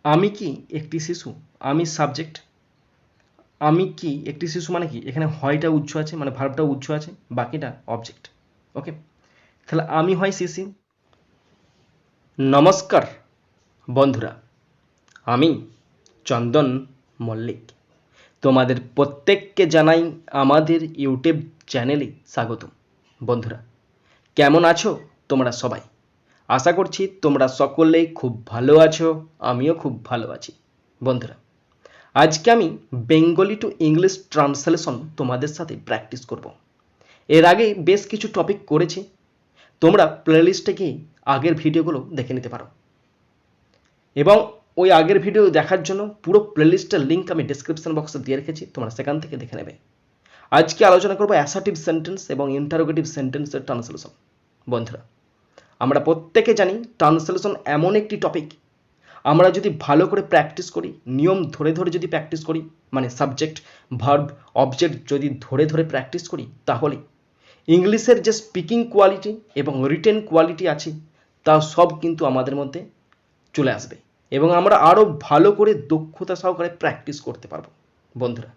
আমি কি একটি শিশু? আমি সাবজেক্ট। আমি কি একটি শিশু মানে কি, এখানে হয়টা উৎস আছে মানে ভার্বটা উৎস আছে, বাকিটা অবজেক্ট। ওকে, তাহলে আমি হয় শিশু। নমস্কার বন্ধুরা, আমি চন্দন মল্লিক তোমাদের প্রত্যেককে জানাই আমাদের ইউটিউব চ্যানেলে স্বাগত। বন্ধুরা, কেমন আছো তোমরা সবাই? আশা করছি তোমরা সকলেই খুব ভালো আছো, আমিও খুব ভালো আছি। বন্ধুরা, আজকে আমি বেঙ্গলি টু ইংলিশ ট্রান্সলেশন তোমাদের সাথে প্র্যাকটিস করব। এর আগে বেশ কিছু টপিক করেছি, তোমরা প্লেলিস্টে গিয়ে আগের ভিডিওগুলো দেখে নিতে পারো এবং ওই আগের ভিডিও দেখার জন্য পুরো প্লেলিস্টের লিঙ্ক আমি ডেসক্রিপশন বক্সে দিয়ে রেখেছি, তোমরা সেখান থেকে দেখে নেবে। আজকে আলোচনা করব অ্যাসার্টিভ সেন্টেন্স এবং ইন্টারোগেটিভ সেন্টেন্সের ট্রান্সলেশন। বন্ধুরা, আমরা প্রত্যেকে জানি ট্রান্সলেশন এমন একটি টপিক, আমরা যদি ভালো করে প্র্যাকটিস করি, নিয়ম ধরে ধরে যদি প্র্যাকটিস করি, মানে সাবজেক্ট ভার্ব অবজেক্ট যদি ধরে ধরে প্র্যাকটিস করি, তাহলে ইংলিশের যে স্পিকিং কোয়ালিটি এবং রিটেন কোয়ালিটি আছে তা সব কিন্তু আমাদের মধ্যে চলে আসবে এবং আমরা আরও ভালো করে দক্ষতা সহকারে প্র্যাকটিস করতে পারবো। বন্ধুরা,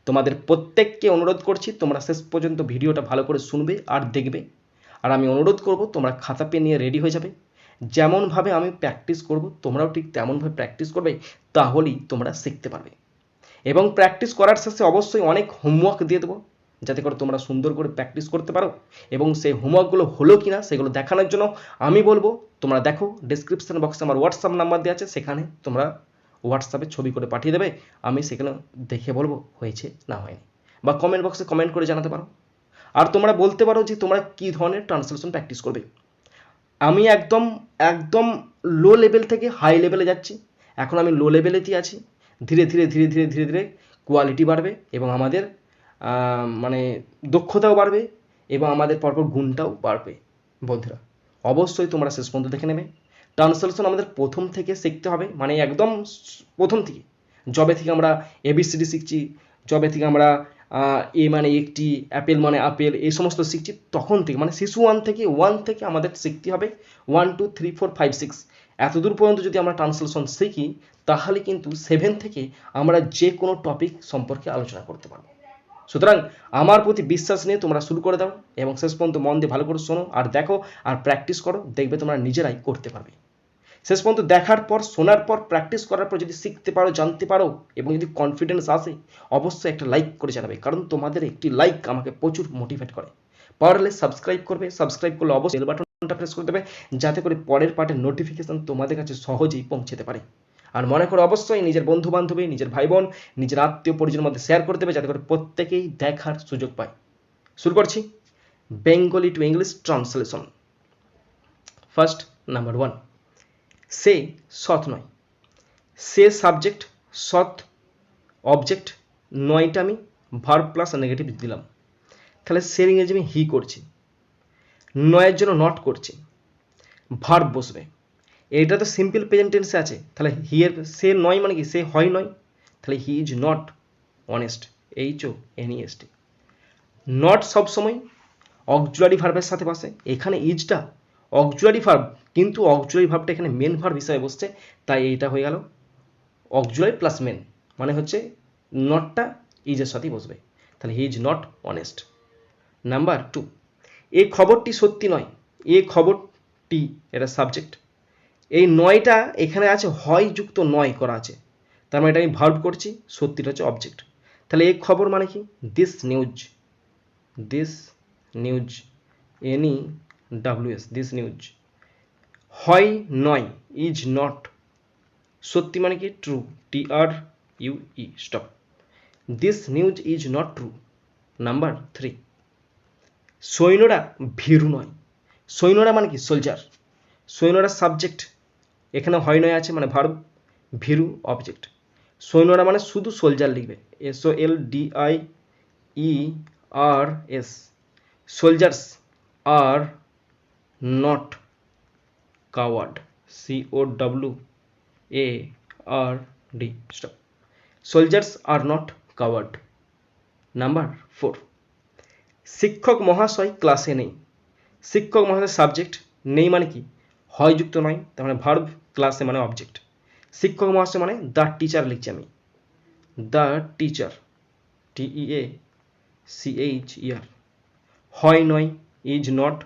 তোমাদের প্রত্যেককে অনুরোধ করছি তোমরা শেষ পর্যন্ত ভিডিওটা ভালো করে শুনবে আর দেখবে। আর আমি অনুরোধ করব তোমরা খাতা পেন নিয়ে রেডি হয়ে যাবে। যেমনভাবে আমি প্র্যাকটিস করব তোমরাও ঠিক তেমনভাবে প্র্যাকটিস করবে, তাহলেই তোমরা শিখতে পারবে। এবং প্র্যাকটিস করার শেষে অবশ্যই অনেক হোমওয়ার্ক দিয়ে দেবো, যাতে করে তোমরা সুন্দর করে প্র্যাকটিস করতে পারো এবং সেই হোমওয়ার্কগুলো হলো কিনা সেগুলো দেখানোর জন্য আমি বলবো তোমরা দেখো ডেসক্রিপশন বক্সে আমার হোয়াটসঅ্যাপ নাম্বার দেওয়া আছে, সেখানে তোমরা হোয়াটসঅ্যাপে ছবি করে পাঠিয়ে দেবে, আমি সেখানে দেখে বলবো হয়েছে না হয়নি, বা কমেন্ট বক্সে কমেন্ট করে জানাতে পারো। আর তোমরা বলতে পারো যে তোমরা কী ধরনের ট্রান্সলেশন প্র্যাকটিস করবে। আমি একদম একদম লো লেভেল থেকে হাই লেভেলে যাচ্ছি, এখন আমি লো লেভেলেতেই আছি। ধীরে ধীরে ধীরে ধীরে ধীরে ধীরে কোয়ালিটি বাড়বে এবং আমাদের মানে দক্ষতাও বাড়বে এবং আমাদের পরপর গুণটাও বাড়বে। বন্ধুরা, অবশ্যই তোমরা শেষ পর্যন্ত দেখে নেবে। ট্রান্সলেশন আমাদের প্রথম থেকে শিখতে হবে, মানে একদম প্রথম থেকে, যবে থেকে আমরা এবিসিডি শিখছি, যবে থেকে আমরা এ মানে একটি, অ্যাপেল মানে আপেল, এই সমস্ত শিখছি তখন থেকে, মানে শিশু ওয়ান থেকে আমাদের শিখতে হবে 1 2 3 4 5 6 এতদূর পর্যন্ত যদি আমরা ট্রান্সলেশন শিখি, তাহলে কিন্তু 7 থেকে আমরা যে কোনো টপিক সম্পর্কে আলোচনা করতে পারবো। সুতরাং আমার প্রতি বিশ্বাস নিয়ে তোমরা শুরু করে দাও এবং শেষ পর্যন্ত মন দিয়ে ভালো করে শোনো আর দেখো আর প্র্যাকটিস করো, দেখবে তোমরা নিজেরাই করতে পারবে। শেষ পর্যন্ত দেখার পর, শোনার পর, প্র্যাকটিস করার পর যদি শিখতে পারো, জানতে পারো এবং যদি কনফিডেন্স আসে, অবশ্যই একটা লাইক করে জানাবে, কারণ তোমাদের একটি লাইক আমাকে প্রচুর মোটিভেট করে। পারলে সাবস্ক্রাইব করবে, সাবস্ক্রাইব করলে অবশ্যই বেল বাটনটা প্রেস করে দেবে, যাতে করে পরের পার্টের নোটিফিকেশন তোমাদের কাছে সহজেই পৌঁছতে পারে। আর মনে করো অবশ্যই নিজের বন্ধু বান্ধবী, নিজের ভাই বোন, নিজের আত্মীয় পরিজনের মধ্যে শেয়ার করে দেবে, যাতে করে প্রত্যেকেই দেখার সুযোগ পায়। শুরু করছি Bengali to English translation. First, number 1, সে সৎ নয়। সে সাবজেক্ট, সৎ অবজেক্ট, নয়টা আমি ভার্ব প্লাস নেগেটিভ দিলাম, তাহলে সের ইংরেজি আমি হি করছি, নয়ের জন্য নট করছি, ভার্ব বসবে। এটা তো সিম্পল প্রেজেন্ট টেন্সে আছে, তাহলে হি এর সে নয় মানে কি, সে হয় নয়, তাহলে he is not honest, HONEST। Not সবসময় অক্সিলারি ভার্বের সাথে বসে, এখানে ইজটা অক্সিলারি ভার্ব, কিন্তু অক্সিলারি ভার্বটা এখানে মেন ভার্ব হিসাবে বসছে, তাই এইটা হয়ে গেল অক্সিলারি প্লাস মেন, মানে হচ্ছে নটটা ইজের সাথেই বসবে, তাহলে he is not honest. Number 2, এই খবরটি সত্যি নয়। এ খবরটি, এটা সাবজেক্ট, এই নয়টা এখানে আছে হয় যুক্ত নয় করা আছে, তার মানে এটা আমি ভার্ব করছি, সত্যিটা হচ্ছে অবজেক্ট। তাহলে এই খবর মানে কি, this news, this news, NEWS, this news. হয় নয়, ইজ নট, সত্যি মানে কি true, TRUE, stop, this news is not true. Number 3, সৈন্যরা ভীরু নয়। সৈন্যরা মানে কি সোলজার, সৈন্যরা সাবজেক্ট, এখানে হয় নয় আছে মানে ভার্ব, ভীরু অবজেক্ট। সৈন্যরা মানে শুধু সোলজার লিখবে, SOLDIERS, soldiers are not coward, COWARD, stop, soldiers are not coward. Number 4, শিক্ষক মহাশয় ক্লাসে নেই। শিক্ষক মহাশয় সাবজেক্ট, নেই মানে কি হয় যুক্ত নয়, তার মানে ভার্ব, ক্লাসে মানে অবজেক্ট। শিক্ষক মহাশয় মানে দ্য টিচার লিখছি আমি, দ্য টিচার, TEACHER। হয় নয়, ইজ নট।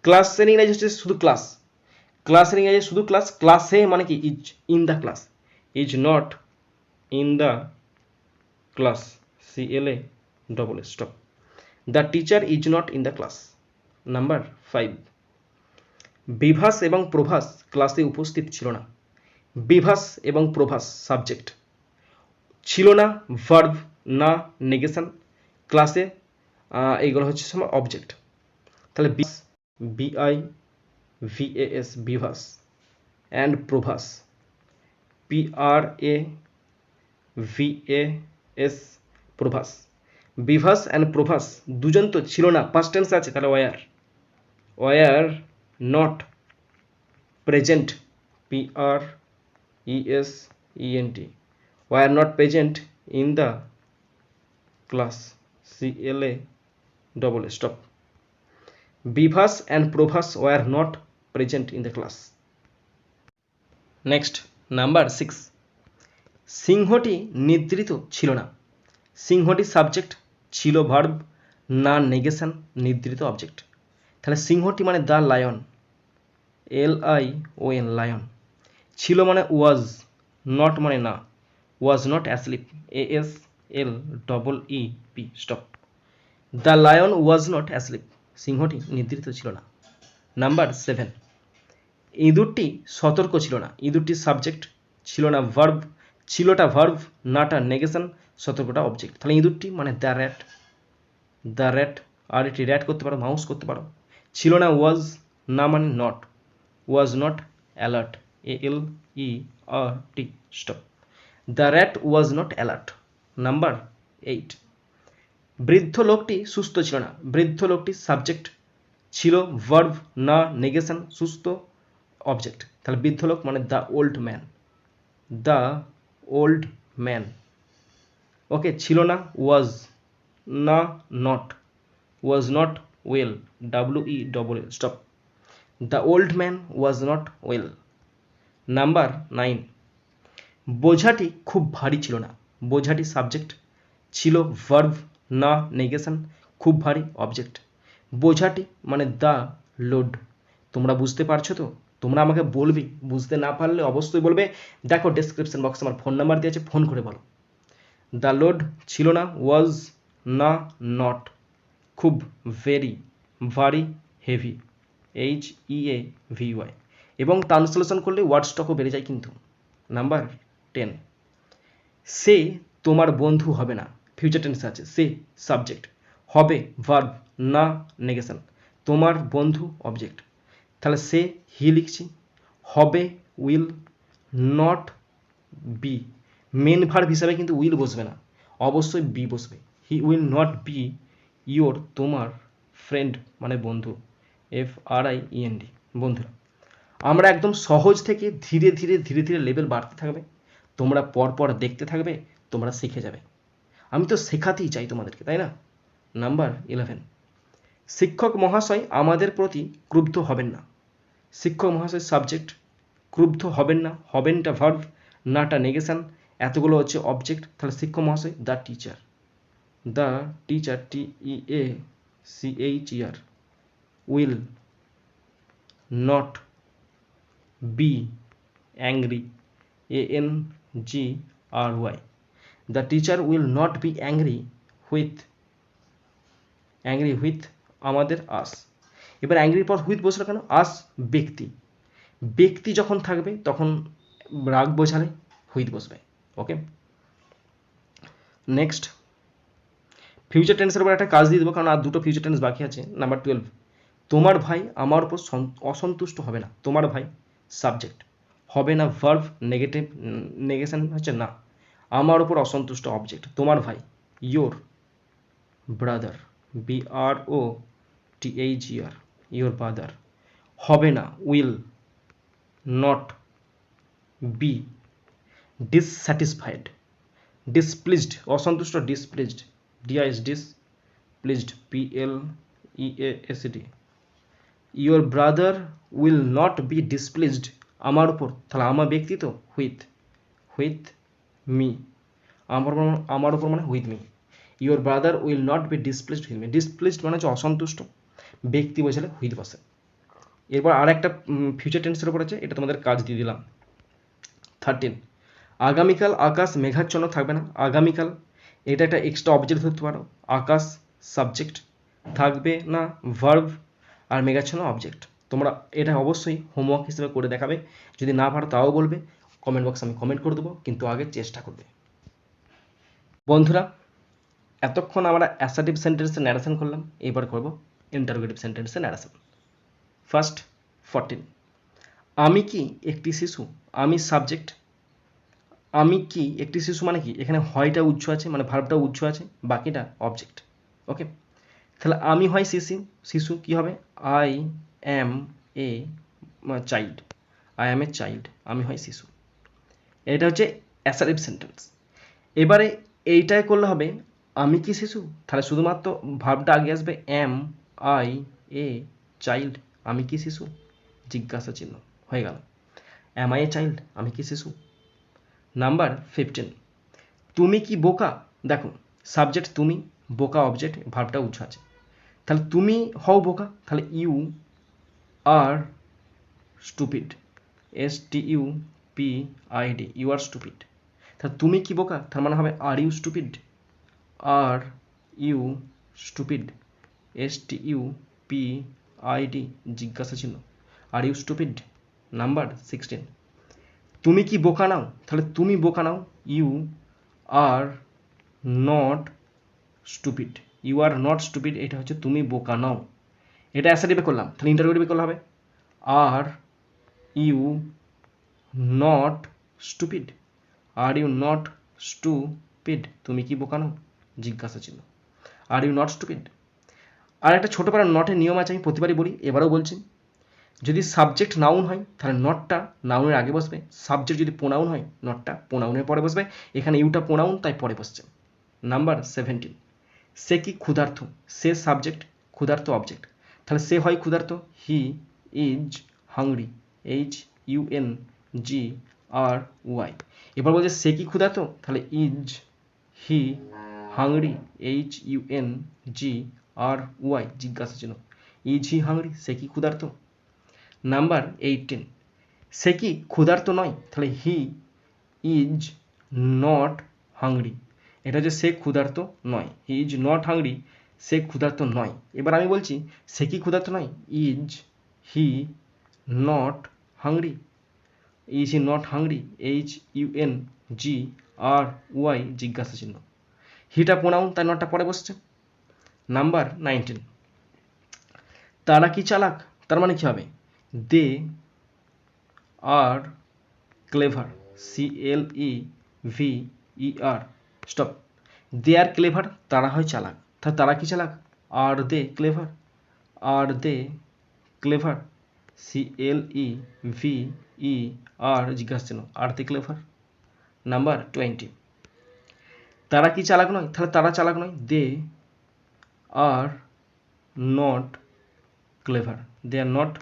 ক্লাসের ইংরাজি হচ্ছে শুধু ক্লাস, ক্লাসের ইংরাজি শুধু ক্লাস, ক্লাসে মানে কি is in the class, is not in the class, CLA stop. The teacher is not in the class. Number 5, Bibhas এবং প্রভাস ক্লাসে উপস্থিত ছিল না। বিভাস এবং প্রভাস সাবজেক্ট, ছিল না ভার্ব, না নেগেশন, ক্লাসে এইগুলো হচ্ছে সময় অবজেক্ট। তাহলে BIVAS Bibhas and Prabhas, PRAVAS Prabhas. Bibhas and Prabhas দুজন তো ছিল না, পাস্ট টেন্স আছে, তাহলে were not present, PRESENT, were not present in the class, CLA stop. Bibhas and Prabhas were not present in the class. Next number 6, সিংহটি নিদ্রিত ছিল না। সিংহটি সাবজেক্ট, ছিল ভার্ব, না নেগেশন, নিদ্রিত অবজেক্ট। তাহলে সিংহটি মানে দ্য লায়ন, LION লায়ন। ছিল মানে ওয়াজ, নট মানে না, was not asleep, ASLEEP stop. The lion was not asleep, সিংহটি নিদ্রিত ছিল না। নাম্বার 7, ইঁদুরটি সতর্ক ছিল না। ইঁদুরটি সাবজেক্ট, ছিল না ভার্ব, ছিলটা ভার্ব, নাটা নেগেশন, সতর্কটা অবজেক্ট। তাহলে ইঁদুরটি মানে দ্য র্যাট, আর এটি র্যাট করতে পারো, মাউস করতে পারো। ছিল না ওয়াজ, না মানে not, was not alert, ALERT stop. The rat was not alert. Number 8, বৃদ্ধ লোকটি সুস্থ ছিল না। বৃদ্ধ লোকটি সাবজেক্ট, ছিল ভার্ব, না নেগেশন, সুস্থ অবজেক্ট। তাহলে বৃদ্ধ লোক মানে দ্য ওল্ড ম্যান। ওকে, ছিল না ওয়াজ, না not, was not well, WELL stop. The old man was not well. Number 9, বোঝাটি খুব ভারী ছিল না। বোঝাটি সাবজেক্ট, ছিল ভার্ব, না নেগেশন, খুব ভারী অবজেক্ট। বোঝাটি মানে দ্য লোড। তোমরা বুঝতে পারছো তো? তোমরা আমাকে বলবে, বুঝতে না পারলে অবশ্যই বলবে। দেখো ডেসক্রিপশন বক্সে আমার ফোন নাম্বার দিয়ে আছে, ফোন করে বলো। দ্য লোড ছিল না ওয়াজ, না নট, খুব, ভেরি, ভারি, হেভি, HEAVY। এবং ট্রান্সলেশন করলে ওয়ার্ড স্টকও বেড়ে যায় কিন্তু। নাম্বার 10, সে তোমার বন্ধু হবে না। ফিউচার টেন্স আছে, সে সাবজেক্ট, হবে ভার্ব, না নেগেশন, তোমার বন্ধু অবজেক্ট। তাহলে সে হি লিখছি, হবে will, not be, main verb হিসাবে কিন্তু উইল বসবে না, অবশ্যই বি বসবে। He will not be your, তোমার, ফ্রেন্ড মানে বন্ধু, FRIEND বন্ধুরা। আমরা একদম সহজ থেকে ধীরে ধীরে লেভেল বাড়তে থাকবে, তোমরা পরপর দেখতে থাকবে, তোমরা শিখে যাবে। আমি তো শেখাতেই চাই তোমাদেরকে, তাই না? নাম্বার 11, শিক্ষক মহাশয় আমাদের প্রতি ক্রুদ্ধ হবেন না। শিক্ষক মহাশয় সাবজেক্ট, ক্রুদ্ধ হবেন না, হবেনটা ভার্ব, নাটা নেগেশন, এতগুলো হচ্ছে অবজেক্ট। তাহলে শিক্ষক মহাশয় the teacher, TEACHER will not B angry, ANGRY। The teacher will not B angry with আমাদের আস। এবার অ্যাংরির পর হুইথ বসলো কেন? আস ব্যক্তি, ব্যক্তি যখন থাকবে তখন রাগ বোঝালে হুইথ বসবে। ওকে, নেক্সট ফিউচার টেন্সের উপর একটা কাজ দিয়ে দেবো, কারণ আর দুটো ফিউচার টেন্স বাকি আছে। নাম্বার 12, তোমার ভাই আমার উপর অসন্তুষ্ট হবে না। তোমার ভাই সাবজেক্ট, হবে না ভার্ব, নেগেশন হচ্ছে না, আমার উপর অসন্তুষ্ট অবজেক্ট। তোমার ভাই your brother, BROTHER your brother. হবে না will not be dissatisfied, displeased অসন্তুষ্ট, displeased, displeased, PLEASD। Your brother will not be displeased আমার উপর, তাহলে আমার ব্যক্তি তো হুইথ উইথ মি, আমার ওপর মানে with me. Your brother will not be displeased with me, displeased মানে হচ্ছে অসন্তুষ্ট, ব্যক্তি বোঝালে উইথ বসে। এরপর আর একটা ফিউচার টেন্সের উপর আছে, এটা তোমাদের কাজ দিয়ে দিলাম। 13, আগামীকাল আকাশ মেঘাচ্ছন্ন থাকবে না। আগামীকাল এটা একটা এক্সট্রা অবজেক্ট ধরতে পারো। আকাশ সাবজেক্ট, থাকবে না ভার্ব, আর মেঘাচ্ছন্ন অবজেক্ট। তোমরা এটা অবশ্যই হোমওয়ার্ক হিসেবে করে দেখাবে, যদি না পারো তাও বলবে, কমেন্ট বক্সে আমি কমেন্ট করে দেবো, কিন্তু আগে চেষ্টা করবে। বন্ধুরা, এতক্ষণ আমরা অ্যাসার্টিভ সেন্টেন্সের ন্যারেশন করলাম, এবার করব ইন্টারোগেটিভ সেন্টেন্সের ন্যারেশন। ফার্স্ট 14, আমি কি একটি শিশু। আমি সাবজেক্ট, আমি কি একটি শিশু মানে কি, এখানে হয়টা উৎস আছে, মানে ভার্বটা উৎস আছে, বাকিটা অবজেক্ট। ওকে, তাহলে আমি হয় শিশু, শিশু কি হবে, I am a child, I am a child, আমি হয় শিশু। এটা হচ্ছে অ্যাসার্টিভ সেন্টেন্স। এবারে এইটাই করলে হবে আমি কি শিশু, তাহলে শুধুমাত্র ভার্বটা আগে আসবে, অ্যাম আই এ চাইল্ড, আমি কি শিশু, জিজ্ঞাসা চিহ্ন, হয়ে গেল অ্যাম আই এ চাইল্ড, আমি কি শিশু। নাম্বার 15, তুমি কি বোকা। দেখো সাবজেক্ট তুমি, বোকা অবজেক্ট, ভার্বটা উৎস আছে, তাহলে তুমি হও বোকা, তাহলে you are stupid, STUPID, you are stupid. তাহলে তুমি কি বোকা, তার মানে হবে are you stupid, are you stupid, STUPID, জিজ্ঞাসা চিহ্ন, আর ইউ স্টুপিড। নাম্বার 16, তুমি কি বোকা নাও, তাহলে তুমি বোকা নাও, you are not stupid, you are not stupid, এটা হচ্ছে তুমি বোকা নাও। এটা অ্যাসার্টিভে করলাম, তাহলে ইন্টারোগেটিভে করলে হবে are you not stupid, are you not stupid, তুমি কি বোকা নাও, জিজ্ঞাসা চিহ্ন, আর ইউ নট স্টুপিড। আর একটা ছোটো পারা নটের নিয়ম আছে, আমি প্রতিবারই বলি, এবারেও বলছি, যদি সাবজেক্ট নাউন হয় তাহলে নটটা নাউনের আগে বসবে, সাবজেক্ট যদি প্রোনাউন হয় নটটা প্রোনাউনের পরে বসবে, এখানে ইউটা প্রোনাউন তাই পরে বসছে। নাম্বার 17, সে কি ক্ষুধার্ত, সে সাবজেক্ট, ক্ষুধার্ত অবজেক্ট, তাহলে সে হয় ক্ষুধার্ত, হি ইজ হাংরি, HUNGRY। এবার বলছে সে কি ক্ষুধার্ত, তাহলে ইজ হি হাংরি, HUNGRY, জিজ্ঞাসা চিহ্ন, ইজ হি হাংরি, সে কি ক্ষুধার্ত। নাম্বার 18, সে কি ক্ষুধার্ত নয়, তাহলে হি ইজ নট হাংরি, এটা হচ্ছে সে ক্ষুধার্ত নয়, হি ইজ নট হাংরি, সে ক্ষুধার্ত নয়। এবার আমি বলছি সে কি ক্ষুধার্ত নয়, is he not hungry, is he not hungry, HUNGRY, জিজ্ঞাসা চিহ্ন, হিটা প্রোনাউন তাই নটটা পরে বসছে। নাম্বার 19, তারা কি চালাক, তার মানে কি হবে, দে আর ক্লেভার, CLEVER, স্টপ, দে আর ক্লেভার, তারা হয় চালাক, তাহলে তারা কি চালাক, আর দে ক্লেভার, আর দে ক্লেভার, CLEVER, জিজ্ঞাসা চিহ্ন, আর দে ক্লেভার। নাম্বার 20, তারা কি চালাক নয়, তাহলে তারা চালাক নয়, they are not clever, they are not,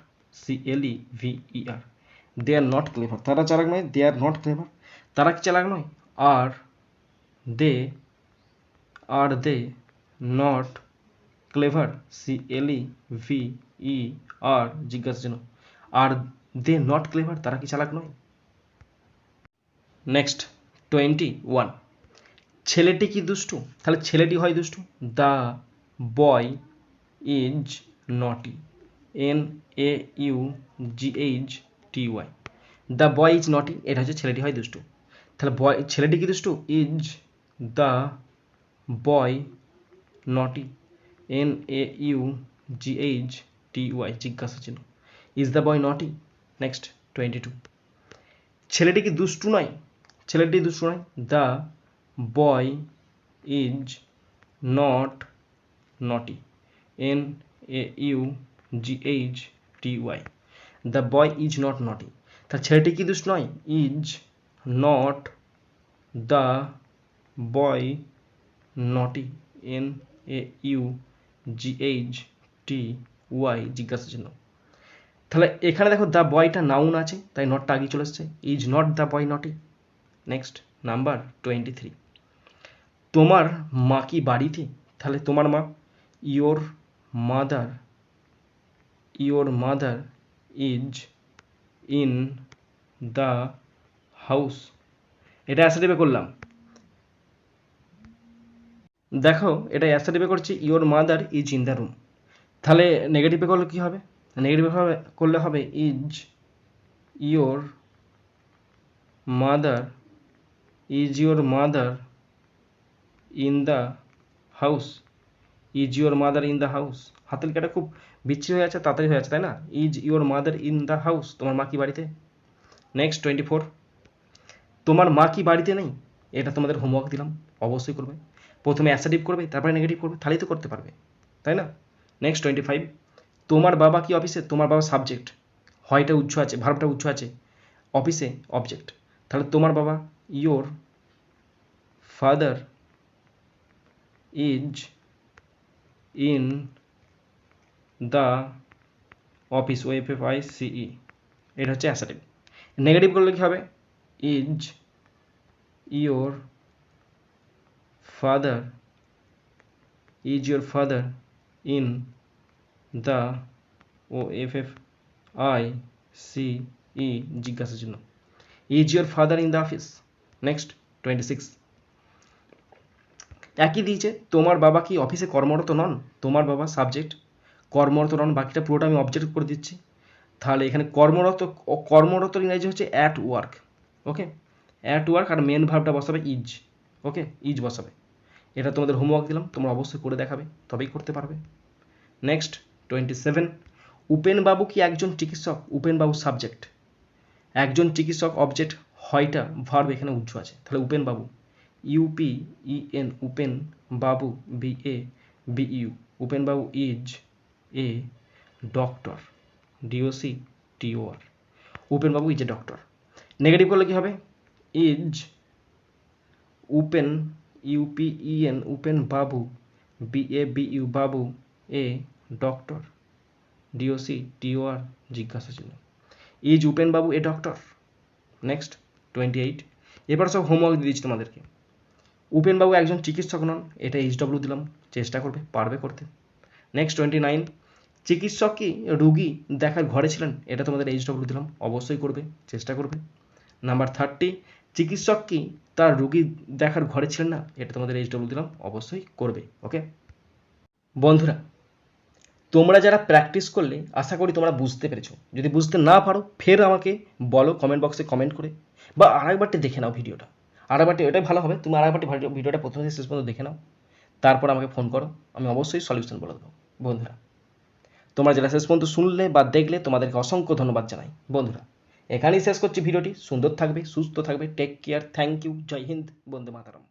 CLEVER, they are not clever, তারা চালাক নয়, দে আর নট ক্লেভার। তারা কি চালাক নয়, আর দে নট ক্লেভার, CLEVER, জিজ্ঞাসা চিহ্ন, আর দে নট ক্লেভার, তারা কি চালাক নয়। নেক্সট 21, ছেলেটি কি দুষ্টু, তাহলে ছেলেটি হয় দুষ্টু, দ্য বয় ইজ নটি, NAUGHTY, দ্য বয় ইজ নটি, এটা হচ্ছে ছেলেটি হয় দুষ্টু। তাহলে বয়, ছেলেটি কি দুষ্টু, ইজ দ্য বয় নটি, NAUGHTY, জিজ্ঞাসা চিহ্ন, ইজ দ্য বয় নটি। নেক্সট 22, ছেলেটি কি দুষ্টু নয়, ছেলেটি দুষ্টু নয়, দ্য বয় ইজ নট নটি, NAUGHTY, the boy is not নটি। তা ছেলেটি কি দুষ্টু নয়, ইজ নট দ্য বয় নটি, NAUGHTY, জিজ্ঞাসা চিহ্ন। তাহলে এখানে দেখো দ্য বয়টা নাউন আছে, তাই নটটা আগে চলে এসছে, ইজ নট দ্য বয় নটি। নেক্সট নাম্বার 23, তোমার মা কি বাড়িতে? তাহলে তোমার মা, your mother is in the house. এটা অ্যাসার্টিভে করলাম, দেখো এটা অ্যাসার্টিভে করছি your mother is in the room. তাহলে নেগেটিভে করলে কি হবে? নেগেটিভে করলে হবে is your mother in the house. Is your mother in the house, হাতের লেখাটা খুব বিচ্ছিরি হয়ে আছে, তাড়াতাড়ি হয়ে আছে, তাই না? Is your mother in the house, তোমার মা কি বাড়িতে? নেক্সট 24, তোমার মা কি বাড়িতে নেই? এটা তোমাদের হোমওয়ার্ক দিলাম, অবশ্যই করবে। প্রথমে অ্যাসার্টিভ করবে, তারপরে নেগেটিভ করবে, তাহলেই তো করতে পারবে, তাই না? নেক্সট 25, তোমার বাবা কি অফিসে? তোমার বাবা সাবজেক্ট, হয়টা উৎস আছে, ভার্বটা উৎস আছে, অফিসে অবজেক্ট। তাহলে তোমার বাবা, your father is in the office, OFFICE, এটা হচ্ছে অ্যাসার্টিভ। নেগেটিভ করলে কি হবে? Is your father in the OFFICE, জিজ্ঞাসার জন্য, is your father in the office. Next 26, একই দিয়েছে, তোমার বাবা কি অফিসে কর্মরত নন? তোমার বাবা সাবজেক্ট, কর্মরত নন, বাকিটা পুরোটা আমি অবজেক্ট করে দিচ্ছি। তাহলে এখানে কর্মরত ইংরেজি হচ্ছে at work, okay, at work, আর মেন ভার্বটা বসাবে ইজ, ওকে, ইজ বসাবে। এটা তোমাদের হোমওয়ার্ক দিলাম, তোমরা অবশ্যই করে দেখাবে, তবেই করতে পারবে। নেক্সট 27, উপেনবাবু কি একজন চিকিৎসক? উপেনবাবু সাবজেক্ট, একজন চিকিৎসক অবজেক্ট, হয়টা ভার্ব এখানে উৎস আছে। তাহলে উপেনবাবু, UPEN, Upen Babu, BABU, Upenbabu is a doctor, DOCTOR, Upenbabu is a doctor. Negative করলে কি হবে? Is Upen, UPEN, Upen Babu, BABU, Babu A doctor, DOCTOR, জিজ্ঞাসা চিহ্ন, is Upen babu a doctor. Next 28, এবার সব হোমওয়ার্ক দিয়ে দিচ্ছি তোমাদেরকে। উপেনবাবু একজন চিকিৎসক নন, এটা HW দিলাম, চেষ্টা করবে, পারবে করতে। নেক্সট 29, চিকিৎসক কি রুগী দেখার ঘরে ছিলেন? এটা তোমাদের HW দিলাম, অবশ্যই করবে, চেষ্টা করবে। নাম্বার 30, চিকিৎসক কি তার রুগী দেখার ঘরে ছিলেন না? এটা তোমাদের HW দিলাম, অবশ্যই করবে, ওকে। বন্ধুরা, তোমরা যারা প্র্যাকটিস করলে আশা করি তোমরা বুঝতে পেরেছো। যদি বুঝতে না পারো ফের আমাকে বলো কমেন্ট বক্সে কমেন্ট করে, বা আরেকবারটি দেখে নাও ভিডিওটা, আরেকবারটি, এটাই ভালো হবে, তুমি আরেকবারটি ভিডিওটা প্রথম থেকে শেষ পর্যন্ত দেখে নাও, তারপর আমাকে ফোন করো, আমি অবশ্যই সলিউশন বলে দেবো। বন্ধুরা, তোমরা যারা শেষ পর্যন্ত শুনলে বা দেখলে তোমাদেরকে অসংখ্য ধন্যবাদ জানাই। বন্ধুরা, এখানেই শেষ করছি ভিডিওটি। সুন্দর থাকবে, সুস্থ থাকবে, টেক কেয়ার, থ্যাংক ইউ, জয় হিন্দ, বন্দে মাতরম।